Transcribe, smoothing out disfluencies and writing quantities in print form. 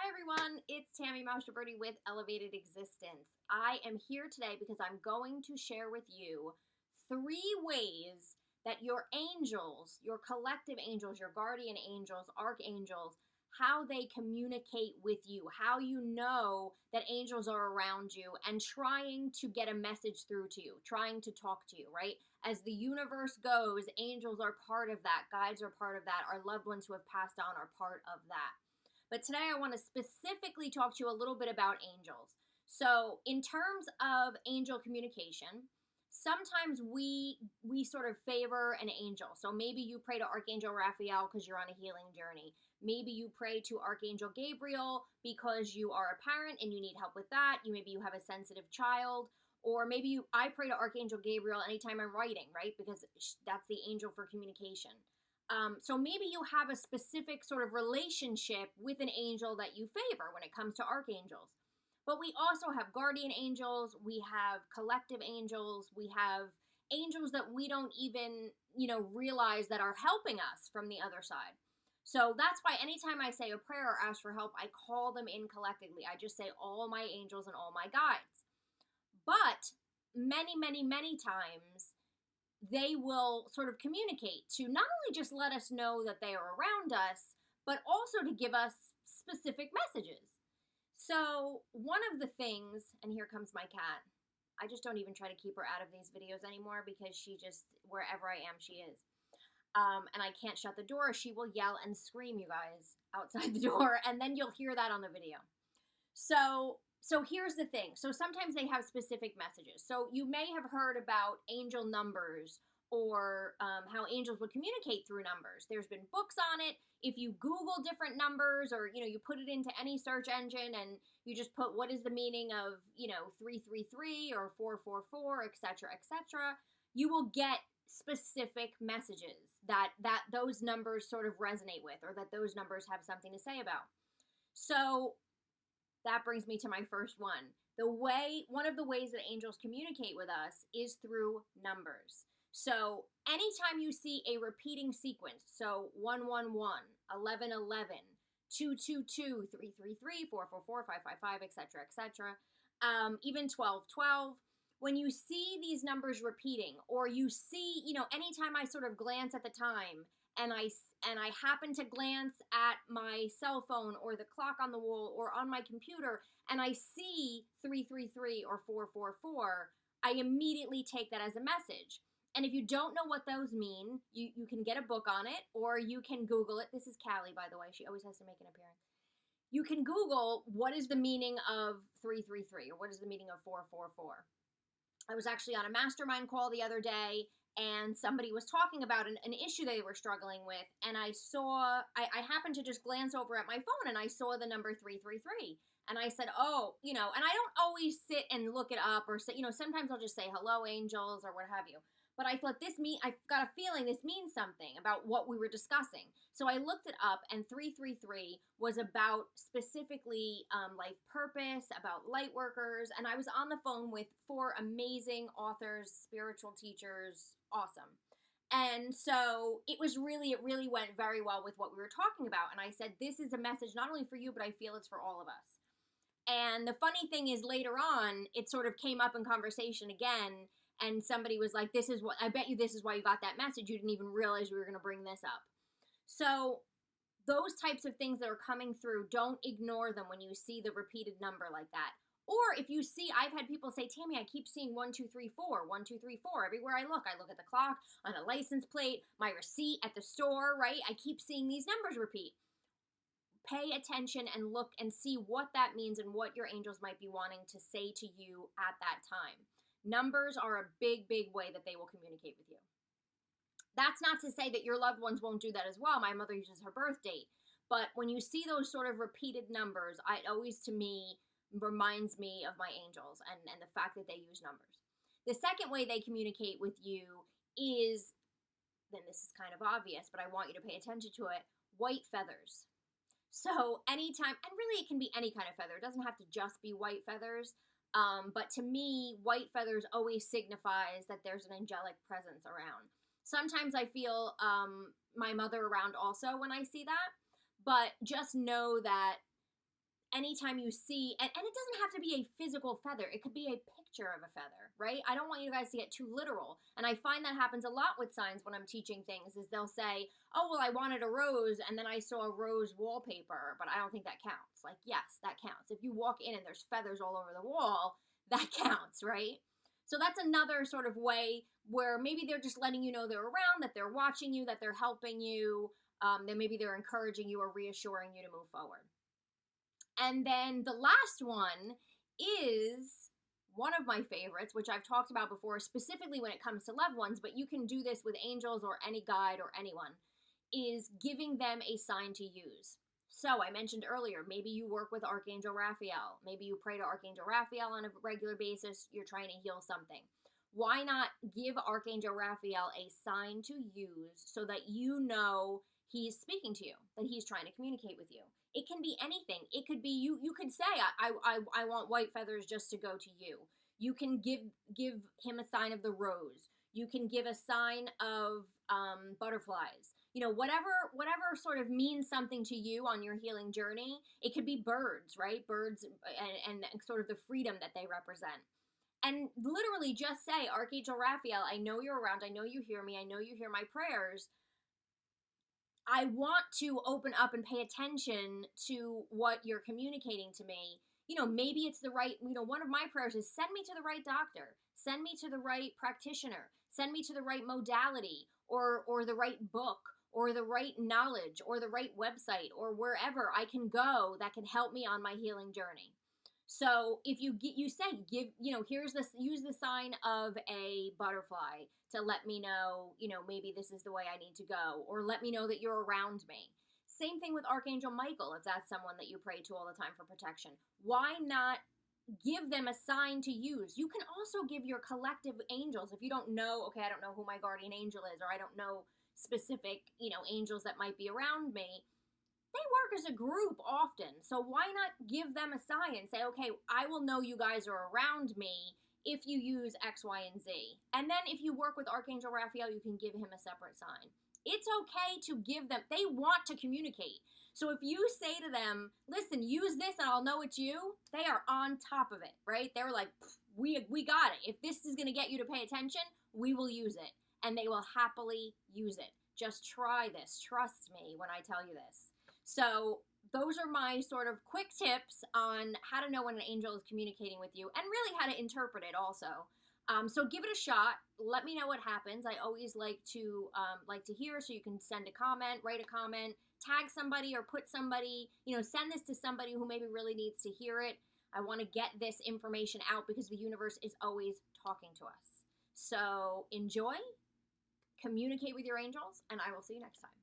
Hi everyone, it's Tammy Mastroberte with Elevated Existence. I am here today because I'm going to share with you 3 ways that your angels, your collective angels, your guardian angels, archangels, how they communicate with you, how you know that angels are around you and trying to get a message through to you, trying to talk to you, right? As the universe goes, angels are part of that, guides are part of that, our loved ones who have passed on are part of that. But today I want to specifically talk to you a little bit about angels. So, in terms of angel communication, sometimes we sort of favor an angel. So maybe you pray to Archangel Raphael because you're on a healing journey. Maybe you pray to Archangel Gabriel because you are a parent and you need help with that. Maybe you have a sensitive child. Or maybe I pray to Archangel Gabriel anytime I'm writing, right? Because that's the angel for communication. So maybe you have a specific sort of relationship with an angel that you favor when it comes to archangels. But we also have guardian angels, we have collective angels, we have angels that we don't even, realize that are helping us from the other side. So that's why anytime I say a prayer or ask for help, I call them in collectively. I just say all my angels and all my guides. But many, many, many times, they will sort of communicate to not only just let us know that they are around us, but also to give us specific messages. So one of the things, and here comes my cat. I just don't even try to keep her out of these videos anymore because she just, wherever I am, she is. And I can't shut the door. She will yell and scream, you guys, outside the door, and then you'll hear that on the video. So here's the thing. So sometimes they have specific messages. So you may have heard about angel numbers or how angels would communicate through numbers. There's been books on it. If you Google different numbers or, you put it into any search engine and you just put what is the meaning of, 333 or 444, etc., etc., you will get specific messages that those numbers sort of resonate with or that those numbers have something to say about. So that brings me to my first one. One of the ways that angels communicate with us is through numbers. So anytime you see a repeating sequence, so 111, 1111, 222, 333, 444, 555, etc., etc., even 1212, when you see these numbers repeating, or you see, anytime I sort of glance at the time, and I happen to glance at my cell phone or the clock on the wall or on my computer and I see 333 or 444, I immediately take that as a message. And if you don't know what those mean, you can get a book on it or you can Google it. This is Callie, by the way. She always has to make an appearance. You can Google what is the meaning of 333 or what is the meaning of 444. I was actually on a mastermind call the other day and somebody was talking about an issue they were struggling with, and I happened to just glance over at my phone, and I saw the number 333, and I said, and I don't always sit and look it up, or say, sometimes I'll just say, hello, angels, or what have you, but I thought I've got a feeling this means something about what we were discussing, so I looked it up, and 333 was about specifically life purpose, about light workers, and I was on the phone with 4 amazing authors, spiritual teachers, awesome. And so it really went very well with what we were talking about, and I said, this is a message not only for you, but I feel it's for all of us. And the funny thing is later on, it sort of came up in conversation again, and somebody was like, I bet you this is why you got that message. You didn't even realize we were going to bring this up. So those types of things that are coming through, don't ignore them when you see the repeated number like that. Or if you see, I've had people say, Tammy, I keep seeing 1234, 1234. Everywhere I look at the clock, on a license plate, my receipt at the store, right? I keep seeing these numbers repeat. Pay attention and look and see what that means and what your angels might be wanting to say to you at that time. Numbers are a big, big way that they will communicate with you. That's not to say that your loved ones won't do that as well. My mother uses her birth date. But when you see those sort of repeated numbers, it always, to me, reminds me of my angels and the fact that they use numbers. The second way they communicate with you is, then this is kind of obvious, but I want you to pay attention to it, white feathers. So anytime, and really it can be any kind of feather. It doesn't have to just be white feathers. But to me, white feathers always signifies that there's an angelic presence around. Sometimes I feel my mother around also when I see that, but just know that anytime you see, and it doesn't have to be a physical feather, it could be a picture of a feather, right? I don't want you guys to get too literal. And I find that happens a lot with signs when I'm teaching things, is they'll say, oh, well, I wanted a rose, and then I saw a rose wallpaper, but I don't think that counts. Like, yes, that counts. If you walk in and there's feathers all over the wall, that counts, right? So that's another sort of way where maybe they're just letting you know they're around, that they're watching you, that they're helping you, that maybe they're encouraging you or reassuring you to move forward. And then the last one is one of my favorites, which I've talked about before, specifically when it comes to loved ones, but you can do this with angels or any guide or anyone, is giving them a sign to use. So I mentioned earlier, maybe you work with Archangel Raphael. Maybe you pray to Archangel Raphael on a regular basis. You're trying to heal something. Why not give Archangel Raphael a sign to use so that you know he's speaking to you, that he's trying to communicate with you? It can be anything. It could be you could say, I want white feathers just to go to you. You can give him a sign of the rose. You can give a sign of butterflies. Whatever sort of means something to you on your healing journey. It could be birds, right? Birds and sort of the freedom that they represent. And literally just say, Archangel Raphael, I know you're around. I know you hear me. I know you hear my prayers. I want to open up and pay attention to what you're communicating to me. Maybe it's the right, one of my prayers is send me to the right doctor, send me to the right practitioner, send me to the right modality or the right book or the right knowledge or the right website or wherever I can go that can help me on my healing journey. So if you say, use the sign of a butterfly to let me know, maybe this is the way I need to go, or let me know that you're around me. Same thing with Archangel Michael, if that's someone that you pray to all the time for protection. Why not give them a sign to use? You can also give your collective angels, if you don't know, okay, I don't know who my guardian angel is, or I don't know specific, angels that might be around me. They work as a group often, so why not give them a sign and say, okay, I will know you guys are around me if you use X, Y, and Z. And then if you work with Archangel Raphael, you can give him a separate sign. It's okay to give them, they want to communicate. So if you say to them, listen, use this and I'll know it's you, they are on top of it, right? They're like, we got it. If this is going to get you to pay attention, we will use it. And they will happily use it. Just try this. Trust me when I tell you this. So those are my sort of quick tips on how to know when an angel is communicating with you and really how to interpret it also. So give it a shot. Let me know what happens. I always like to hear, so you can send a comment, write a comment, tag somebody or put somebody, send this to somebody who maybe really needs to hear it. I want to get this information out because the universe is always talking to us. So enjoy, communicate with your angels, and I will see you next time.